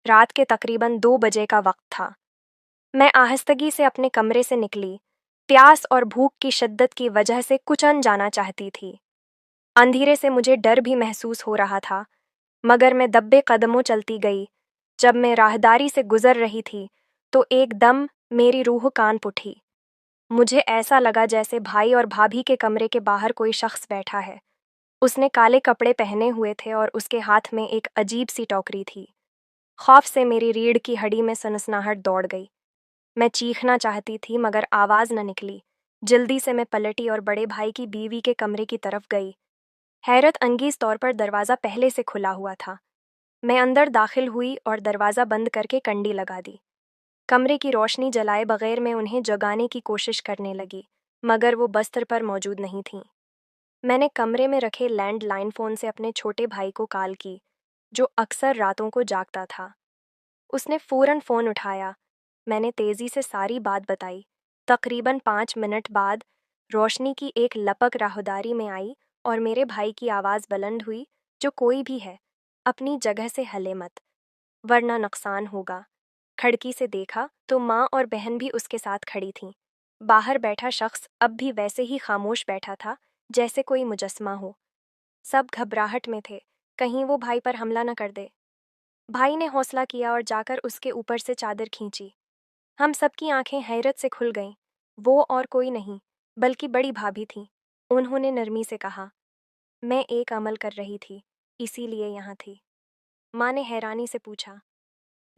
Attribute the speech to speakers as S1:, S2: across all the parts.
S1: रात के तकरीबन 2 बजे का वक्त था। मैं आहिस्तगी से अपने कमरे से निकली। प्यास और भूख की शिद्दत की वजह से कुछ जाना चाहती थी। अंधेरे से मुझे डर भी महसूस हो रहा था, मगर मैं दब्बे कदमों चलती गई। जब मैं राहदारी से गुजर रही थी तो एकदम मेरी रूह कांप उठी। मुझे ऐसा लगा जैसे भाई और भाभी के कमरे के बाहर कोई शख्स बैठा है। उसने काले कपड़े पहने हुए थे और उसके हाथ में एक अजीब सी टोकरी थी। खौफ से मेरी रीढ़ की हड्डी में सनसनाहट दौड़ गई। मैं चीखना चाहती थी मगर आवाज़ न निकली। जल्दी से मैं पलटी और बड़े भाई की बीवी के कमरे की तरफ गई। हैरत अंगेज तौर पर दरवाज़ा पहले से खुला हुआ था। मैं अंदर दाखिल हुई और दरवाज़ा बंद करके कंडी लगा दी। कमरे की रोशनी जलाए बगैर मैं उन्हें जगाने की कोशिश करने लगी, मगर वो बस्तर पर मौजूद नहीं थीं। मैंने कमरे में रखे लैंडलाइन फ़ोन से अपने छोटे भाई को कॉल की, जो अक्सर रातों को जागता था। उसने फ़ौरन फ़ोन उठाया। मैंने तेज़ी से सारी बात बताई। तकरीबन 5 मिनट बाद रोशनी की एक लपक राहदारी में आई और मेरे भाई की आवाज़ बुलंद हुई, जो कोई भी है, अपनी जगह से हिले मत, वरना नुकसान होगा। खिड़की से देखा तो माँ और बहन भी उसके साथ खड़ी थीं। बाहर बैठा शख्स अब भी वैसे ही खामोश बैठा था, जैसे कोई मुजस्मा हो। सब घबराहट में थे, कहीं वो भाई पर हमला न कर दे। भाई ने हौसला किया और जाकर उसके ऊपर से चादर खींची। हम सबकी आंखें हैरत से खुल गईं। वो और कोई नहीं, बल्कि बड़ी भाभी थी। उन्होंने नरमी से कहा, मैं एक अमल कर रही थी, इसीलिए यहाँ थी। माँ ने हैरानी से पूछा,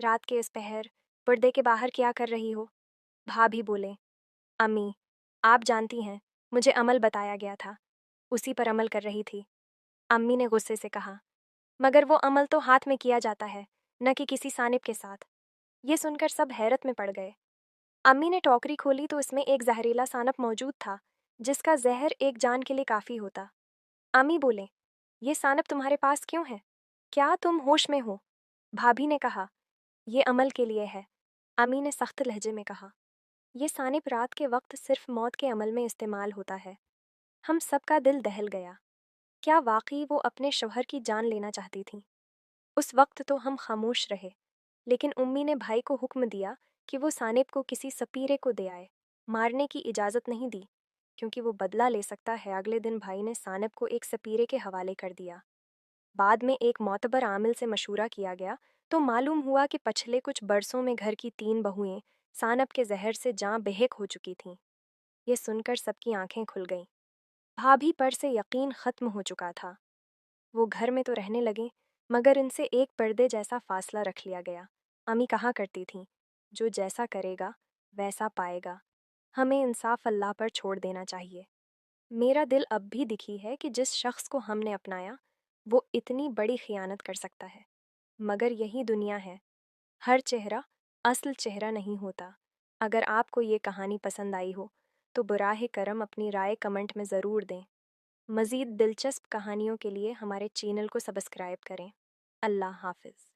S1: रात के इस पहर पर्दे के बाहर क्या कर रही हो? भाभी बोले, अम्मी, आप जानती हैं, मुझे अमल बताया गया था, उसी पर अमल कर रही थी। अम्मी ने गुस्से से कहा, मगर वो अमल तो हाथ में किया जाता है, न कि किसी सानिब के साथ। ये सुनकर सब हैरत में पड़ गए। अम्मी ने टोकरी खोली तो इसमें एक जहरीला सानप मौजूद था, जिसका जहर एक जान के लिए काफ़ी होता। अम्मी बोले, ये सानप तुम्हारे पास क्यों है? क्या तुम होश में हो? भाभी ने कहा, ये अमल के लिए है। अम्मी ने सख्त लहजे में कहा, ये सानिप रात के वक्त सिर्फ मौत के अमल में इस्तेमाल होता है। हम सबका दिल दहल गया। क्या वाकई वो अपने शौहर की जान लेना चाहती थीं? उस वक्त तो हम खामोश रहे, लेकिन उम्मी ने भाई को हुक्म दिया कि वो सानिब को किसी सपीरे को दे आए। मारने की इजाज़त नहीं दी, क्योंकि वो बदला ले सकता है। अगले दिन भाई ने सानिब को एक सपीरे के हवाले कर दिया। बाद में एक मोतबर आमिल से मशूरा किया गया तो मालूम हुआ कि पिछले कुछ बरसों में घर की 3 बहुएं सानब के जहर से जाँ बेहक हो चुकी थीं। ये सुनकर सबकी आंखें खुल गईं। भाभी पर से यकीन ख़त्म हो चुका था। वो घर में तो रहने लगे, मगर इनसे एक पर्दे जैसा फासला रख लिया गया। अम्मी कहा करती थीं, जो जैसा करेगा वैसा पाएगा। हमें इंसाफ अल्लाह पर छोड़ देना चाहिए। मेरा दिल अब भी दुखी है कि जिस शख्स को हमने अपनाया, वो इतनी बड़ी खियानत कर सकता है। मगर यही दुनिया है, हर चेहरा असल चेहरा नहीं होता। अगर आपको ये कहानी पसंद आई हो तो बुराहे करम अपनी राय कमेंट में ज़रूर दें। मज़ीद दिलचस्प कहानियों के लिए हमारे चैनल को सब्सक्राइब करें। अल्लाह हाफ़िज़।